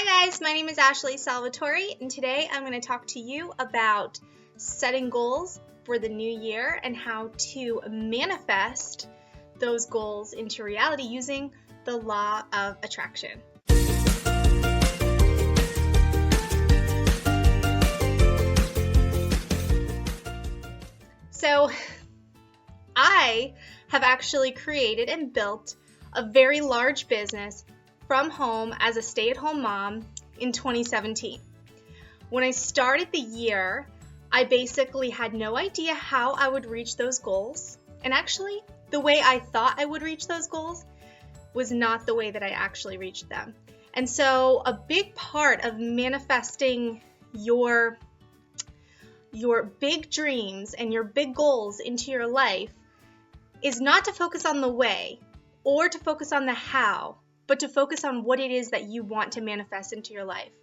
Hi guys, my name is Ashley Salvatori, and today I'm going to talk to you about setting goals for the new year and how to manifest those goals into reality using the law of attraction. So, I have actually created and built a very large business from home as a stay-at-home mom in 2017. When I started the year, I basically had no idea how I would reach those goals. And actually, the way I thought I would reach those goals was not the way that I actually reached them. And so a big part of manifesting your big dreams and your big goals into your life is not to focus on the way or to focus on the how, but to focus on what it is that you want to manifest into your life.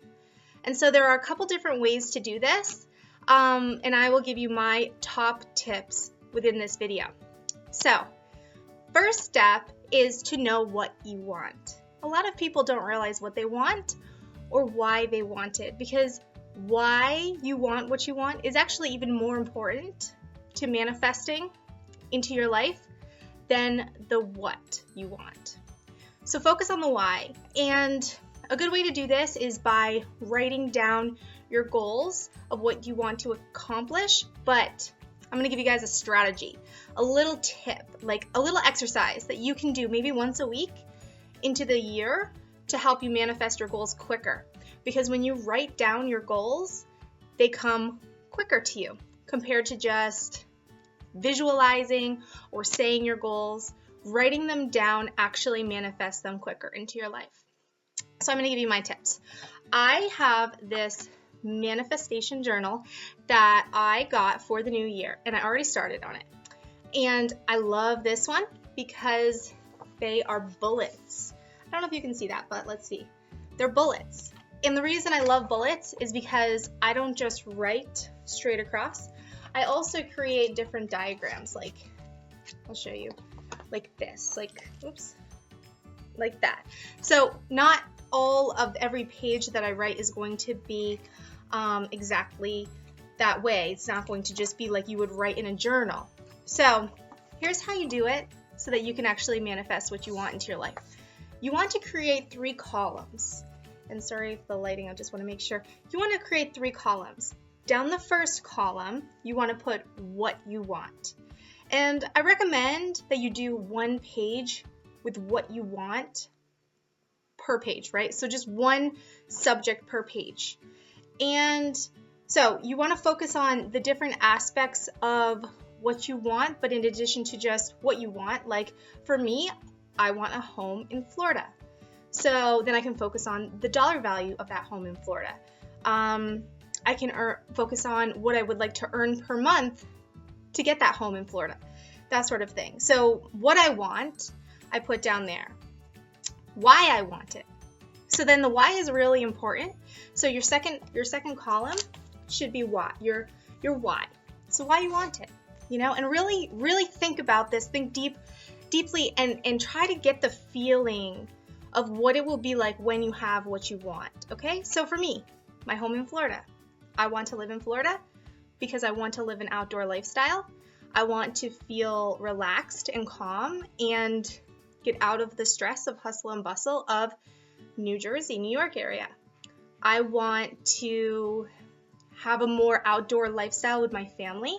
And so there are a couple different ways to do this, and I will give you my top tips within this video. So, first step is to know what you want. A lot of people don't realize what they want or why they want it, because why you want what you want is actually even more important to manifesting into your life than the what you want. So focus on the why, and a good way to do this is by writing down your goals of what you want to accomplish, but I'm going to give you guys a strategy, a little tip, like a little exercise that you can do maybe once a week into the year to help you manifest your goals quicker. Because when you write down your goals, they come quicker to you compared to just visualizing or saying your goals. Writing them down actually manifests them quicker into your life. So I'm going to give you my tips. I have this manifestation journal that I got for the new year, and I already started on it. And I love this one because they are bullets. I don't know if you can see that, but let's see. They're bullets. And the reason I love bullets is because I don't just write straight across. I also create different diagrams, like, I'll show you, like this, like that. So not all of every page that I write is going to be exactly that way. It's not going to just be like you would write in a journal. So here's how you do it so that you can actually manifest what you want into your life. You want to create 3 columns. And sorry for the lighting, I just want to make sure. You want to create 3 columns. Down the first column, you want to put what you want. And I recommend that you do 1 page with what you want per page, right? So just 1 subject per page. And so you want to focus on the different aspects of what you want, but in addition to just what you want, like for me, I want a home in Florida. So then I can focus on the dollar value of that home in Florida. I can focus on what I would like to earn per month to get that home in Florida, that sort of thing. So what I want, I put down there. Why I want it. So then the why is really important. So your second column should be why, your why. So why you want it, and really think about this, think deeply and try to get the feeling of what it will be like when you have what you want, okay? So for me, my home in Florida. I want to live in Florida because I want to live an outdoor lifestyle. I want to feel relaxed and calm and get out of the stress of hustle and bustle of New Jersey, New York area. I want to have a more outdoor lifestyle with my family.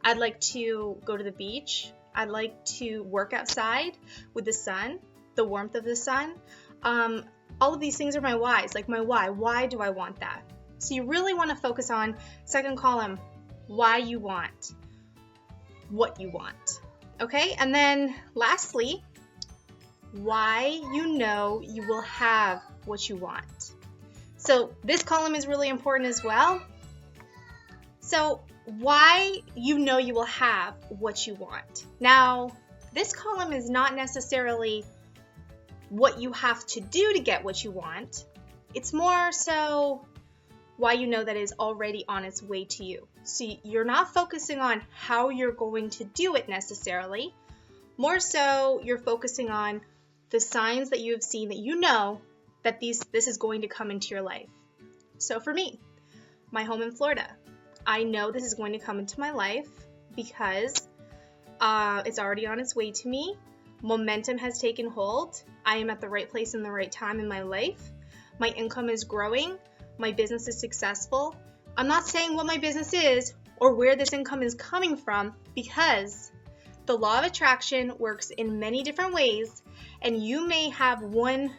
I'd like to go to the beach. I'd like to work outside with the sun, the warmth of the sun. All of these things are my whys, like my why. Why do I want that? So you really want to focus on second column, why you want, what you want, okay? And then lastly, why you will have what you want. So this column is really important as well. So why you will have what you want. Now, this column is not necessarily what you have to do to get what you want. It's more so why that is already on its way to you. So you're not focusing on how you're going to do it necessarily. More so, you're focusing on the signs that you have seen that that this is going to come into your life. So for me, my home in Florida, I know this is going to come into my life because it's already on its way to me. Momentum has taken hold. I am at the right place in the right time in my life. My income is growing. My business is successful. I'm not saying what my business is or where this income is coming from, because the law of attraction works in many different ways, and you may have one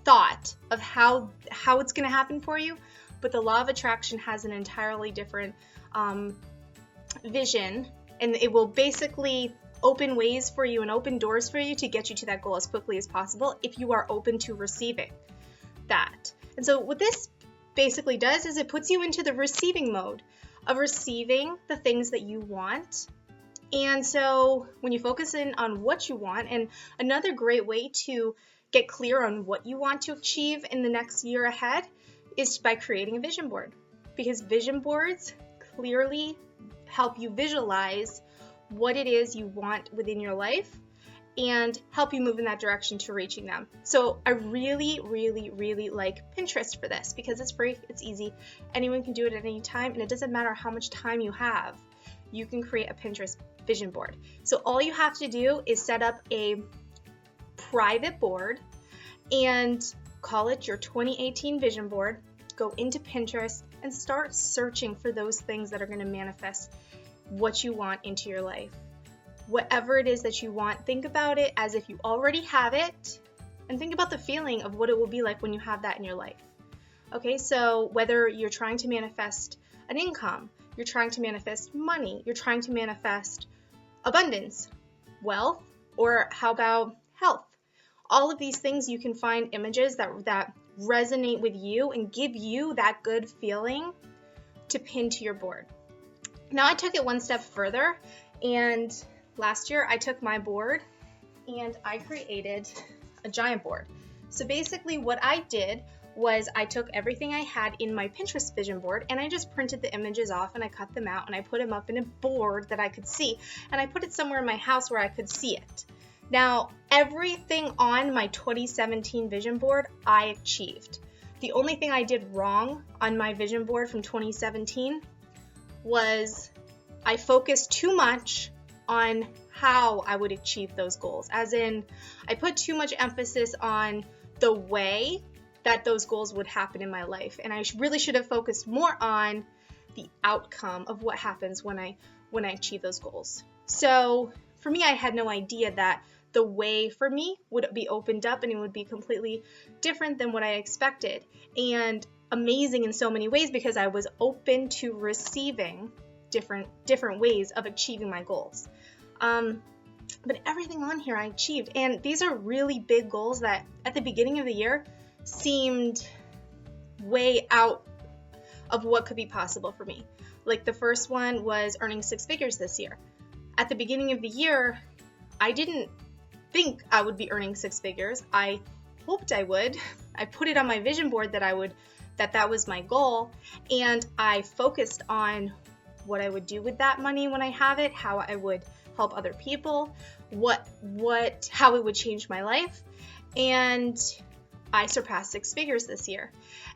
thought of how it's going to happen for you, but the law of attraction has an entirely different vision, and it will basically open ways for you and open doors for you to get you to that goal as quickly as possible if you are open to receiving that. And so what this basically does is it puts you into the receiving mode of receiving the things that you want. And so when you focus in on what you want, and another great way to get clear on what you want to achieve in the next year ahead is by creating a vision board, because vision boards clearly help you visualize what it is you want within your life and help you move in that direction to reaching them. So I really, really, really like Pinterest for this because it's free, it's easy, anyone can do it at any time, and it doesn't matter how much time you have, you can create a Pinterest vision board. So all you have to do is set up a private board and call it your 2018 vision board. Go into Pinterest and start searching for those things that are going to manifest what you want into your life. Whatever it is that you want, think about it as if you already have it, and think about the feeling of what it will be like when you have that in your life. Okay, so whether you're trying to manifest an income, you're trying to manifest money, you're trying to manifest abundance, wealth, or how about health? All of these things, you can find images that resonate with you and give you that good feeling to pin to your board. Now I took it one step further, and last year I took my board and I created a giant board. So basically what I did was I took everything I had in my Pinterest vision board and I just printed the images off and I cut them out and I put them up in a board that I could see, and I put it somewhere in my house where I could see it. Now, everything on my 2017 vision board I achieved. The only thing I did wrong on my vision board from 2017 was I focused too much on how I would achieve those goals. As in, I put too much emphasis on the way that those goals would happen in my life. And I really should have focused more on the outcome of what happens when I achieve those goals. So for me, I had no idea that the way for me would be opened up and it would be completely different than what I expected. And amazing in so many ways because I was open to receiving different ways of achieving my goals. But everything on here I achieved, and these are really big goals that at the beginning of the year seemed way out of what could be possible for me. Like the first one was earning 6 figures this year. At the beginning of the year, I didn't think I would be earning 6 figures. I hoped I would. I put it on my vision board that was my goal, and I focused on what I would do with that money when I have it, how I would help other people, how it would change my life. And I surpassed 6 figures this year,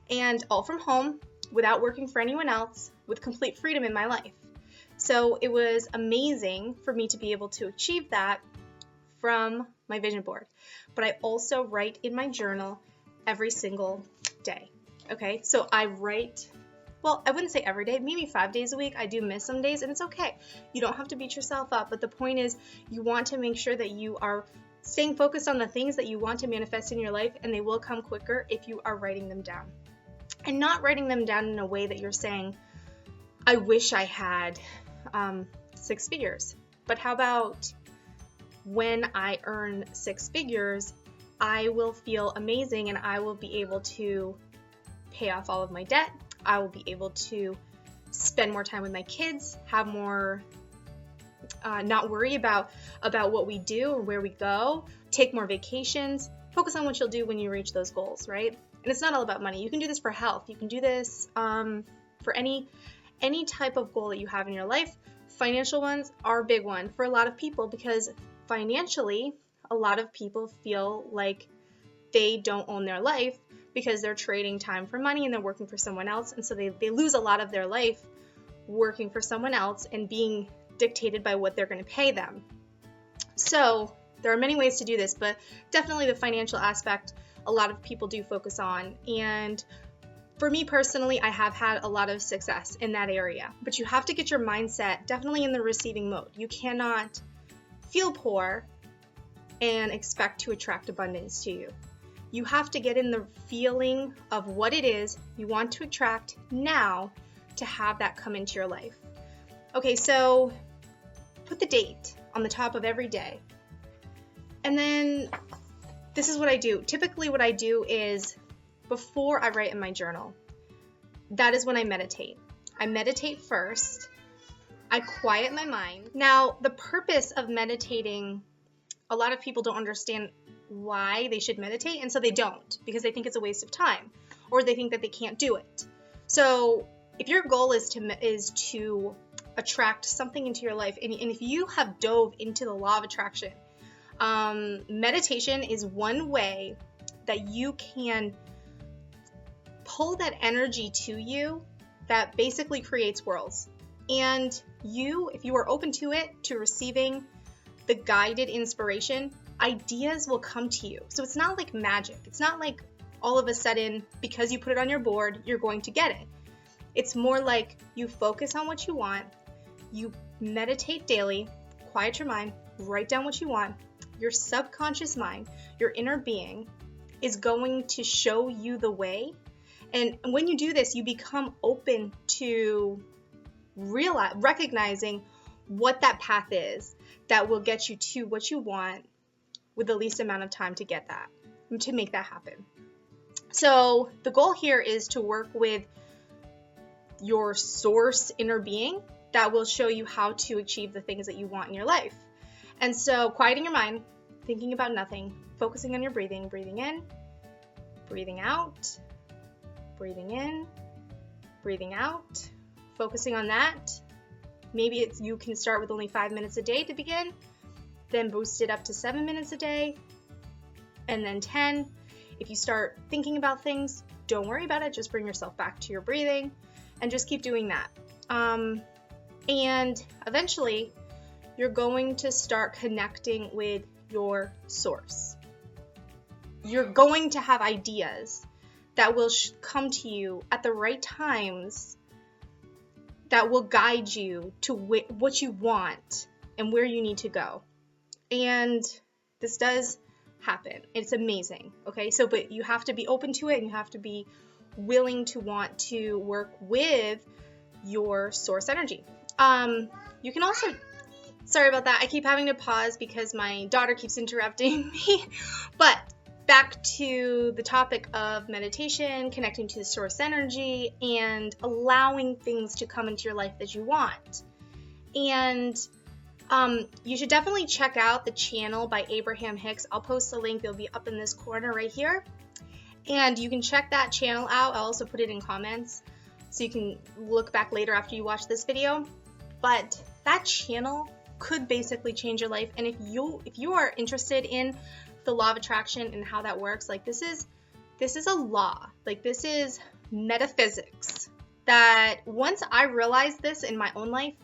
and all from home, without working for anyone else, with complete freedom in my life. So it was amazing for me to be able to achieve that from my vision board. But I also write in my journal every single day. Okay, so I write, well, I wouldn't say every day, maybe 5 days a week. I do miss some days, and it's okay. You don't have to beat yourself up, but the point is you want to make sure that you are staying focused on the things that you want to manifest in your life, and they will come quicker if you are writing them down. And not writing them down in a way that you're saying, I wish I had 6 figures. But how about when I earn 6 figures, I will feel amazing and I will be able to pay off all of my debt. I will be able to spend more time with my kids, have more, not worry about what we do or where we go, take more vacations, focus on what you'll do when you reach those goals, right? And it's not all about money. You can do this for health. You can do this for any type of goal that you have in your life. Financial ones are a big one for a lot of people because financially, a lot of people feel like they don't own their life because they're trading time for money and they're working for someone else. And so they lose a lot of their life working for someone else and being dictated by what they're going to pay them. So there are many ways to do this, but definitely the financial aspect a lot of people do focus on. And for me personally, I have had a lot of success in that area, but you have to get your mindset definitely in the receiving mode. You cannot feel poor and expect to attract abundance to you. You have to get in the feeling of what it is you want to attract now to have that come into your life. Okay, so put the date on the top of every day. And then this is what I do. Typically what I do is before I write in my journal, that is when I meditate. I meditate first. I quiet my mind. Now, the purpose of meditating, a lot of people don't understand why they should meditate, and so they don't, because they think it's a waste of time, or they think that they can't do it. So if your goal is to attract something into your life, and if you have dove into the law of attraction, meditation is one way that you can pull that energy to you that basically creates worlds. And if you are open to it, to receiving the guided inspiration, ideas will come to you. So it's not like magic. It's not like all of a sudden, because you put it on your board, you're going to get it. It's more like you focus on what you want, you meditate daily, quiet your mind, write down what you want. Your subconscious mind, your inner being, is going to show you the way. And when you do this, you become open to recognizing what that path is that will get you to what you want with the least amount of time to get that, to make that happen. So the goal here is to work with your source inner being that will show you how to achieve the things that you want in your life. And so quieting your mind, thinking about nothing, focusing on your breathing, breathing in, breathing out, breathing in, breathing out, focusing on that. Maybe you can start with only 5 minutes a day to begin, then boost it up to 7 minutes a day, and then 10. If you start thinking about things, don't worry about it. Just bring yourself back to your breathing and just keep doing that. And eventually, you're going to start connecting with your source. You're going to have ideas that will come to you at the right times that will guide you to what you want and where you need to go. And this does happen. It's amazing. Okay, so but you have to be open to it, and you have to be willing to want to work with your source energy. You can also, sorry about that, I keep having to pause because my daughter keeps interrupting me. But back to the topic of meditation, connecting to the source energy, and allowing things to come into your life that you want. And you should definitely check out the channel by Abraham Hicks. I'll post the link. It'll be up in this corner right here. And you can check that channel out. I'll also put it in comments so you can look back later after you watch this video. But that channel could basically change your life. And if you are interested in the law of attraction and how that works, like this is a law. Like this is metaphysics that once I realized this in my own life,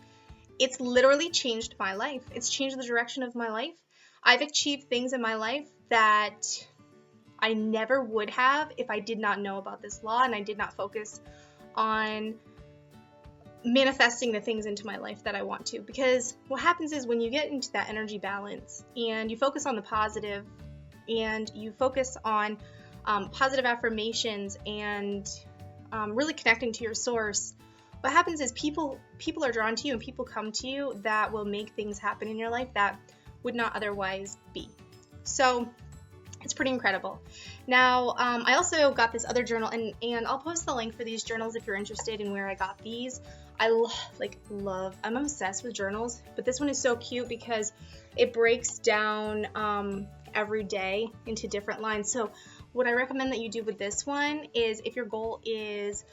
it's literally changed my life. It's changed the direction of my life. I've achieved things in my life that I never would have if I did not know about this law and I did not focus on manifesting the things into my life that I want to. Because what happens is when you get into that energy balance and you focus on the positive and you focus on positive affirmations and really connecting to your source, what happens is people are drawn to you and people come to you that will make things happen in your life that would not otherwise be. So it's pretty incredible. Now, I also got this other journal, and I'll post the link for these journals if you're interested in where I got these. I'm obsessed with journals, but this one is so cute because it breaks down every day into different lines. So what I recommend that you do with this one is, if your goal is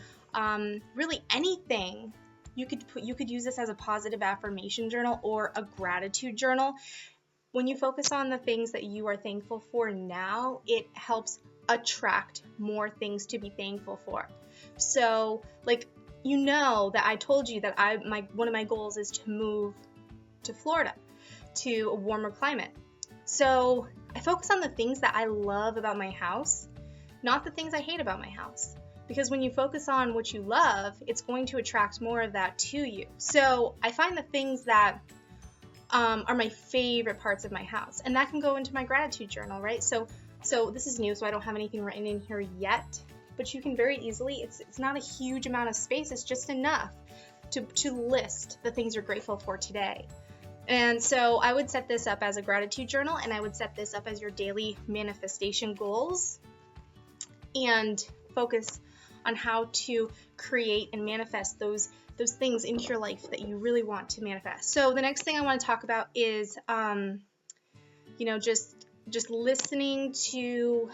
really anything, you could use this as a positive affirmation journal or a gratitude journal. when you focus on the things that you are thankful for now, it helps attract more things to be thankful for. So, like, you know that I told you that one of my goals is to move to Florida, to a warmer climate. So I focus on the things that I love about my house, not the things I hate about my house. Because when you focus on what you love, it's going to attract more of that to you. So I find the things that are my favorite parts of my house, and that can go into my gratitude journal, right? So this is new, so I don't have anything written in here yet, but you can very easily, it's not a huge amount of space, it's just enough to list the things you're grateful for today. And so I would set this up as a gratitude journal, and I would set this up as your daily manifestation goals, and focus on how to create and manifest those things into your life that you really want to manifest. So the next thing I want to talk about is, just listening to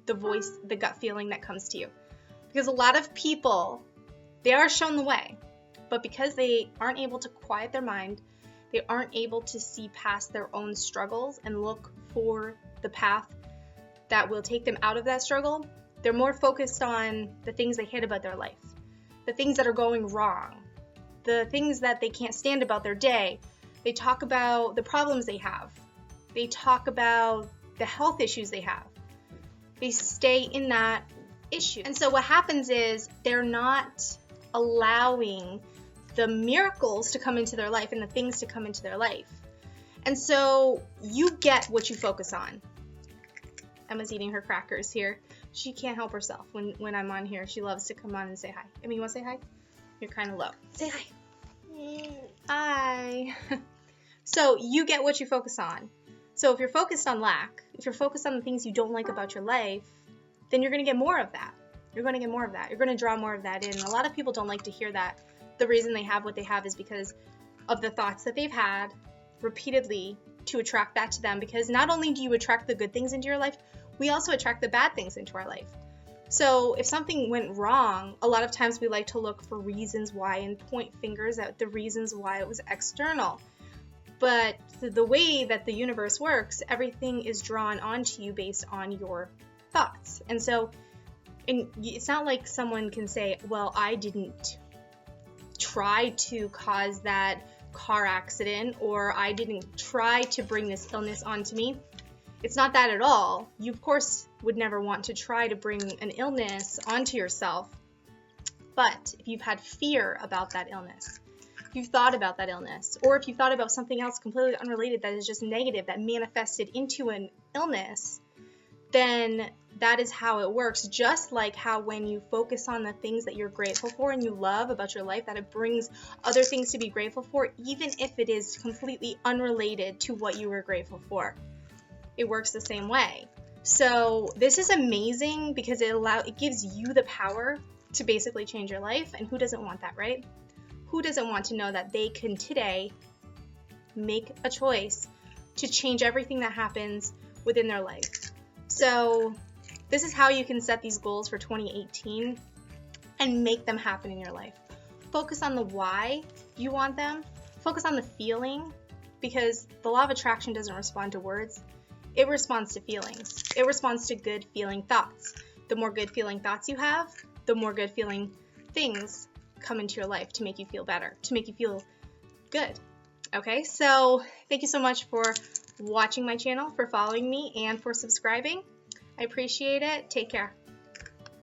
the voice, the gut feeling that comes to you. Because a lot of people, they are shown the way, but because they aren't able to quiet their mind, they aren't able to see past their own struggles and look for the path that will take them out of that struggle, they're more focused on the things they hate about their life, the things that are going wrong, the things that they can't stand about their day. They talk about the problems they have. They talk about the health issues they have. They stay in that issue. And so what happens is they're not allowing the miracles to come into their life and the things to come into their life. And so you get what you focus on. Emma's eating her crackers here. She can't help herself when I'm on here. She loves to come on and say hi. Emma, you want to say hi? You're kind of low. Say hi. Hi. So you get what you focus on. So if you're focused on lack, if you're focused on the things you don't like about your life, then you're going to get more of that. You're going to get more of that. You're going to draw more of that in. A lot of people don't like to hear that. The reason they have what they have is because of the thoughts that they've had repeatedly to attract that to them. Because not only do you attract the good things into your life, we also attract the bad things into our life. So if something went wrong, a lot of times we like to look for reasons why and point fingers at the reasons why it was external. But the way that the universe works, everything is drawn onto you based on your thoughts. And so it's not like someone can say, well, I didn't try to cause that car accident, or I didn't try to bring this illness onto me. It's not that at all. You, of course, would never want to try to bring an illness onto yourself. But if you've had fear about that illness, if you've thought about that illness, or if you've thought about something else completely unrelated that is just negative, that manifested into an illness, then that is how it works. Just like how when you focus on the things that you're grateful for and you love about your life, that it brings other things to be grateful for, even if it is completely unrelated to what you were grateful for. It works the same way. So this is amazing because it gives you the power to basically change your life. And who doesn't want that, right? Who doesn't want to know that they can today make a choice to change everything that happens within their life? So this is how you can set these goals for 2018 and make them happen in your life. Focus on the why you want them. Focus on the feeling, because the law of attraction doesn't respond to words. It responds to feelings. It responds to good feeling thoughts. The more good feeling thoughts you have, the more good feeling things come into your life to make you feel better, to make you feel good. Okay, so thank you so much for watching my channel, for following me, and for subscribing. I appreciate it. Take care.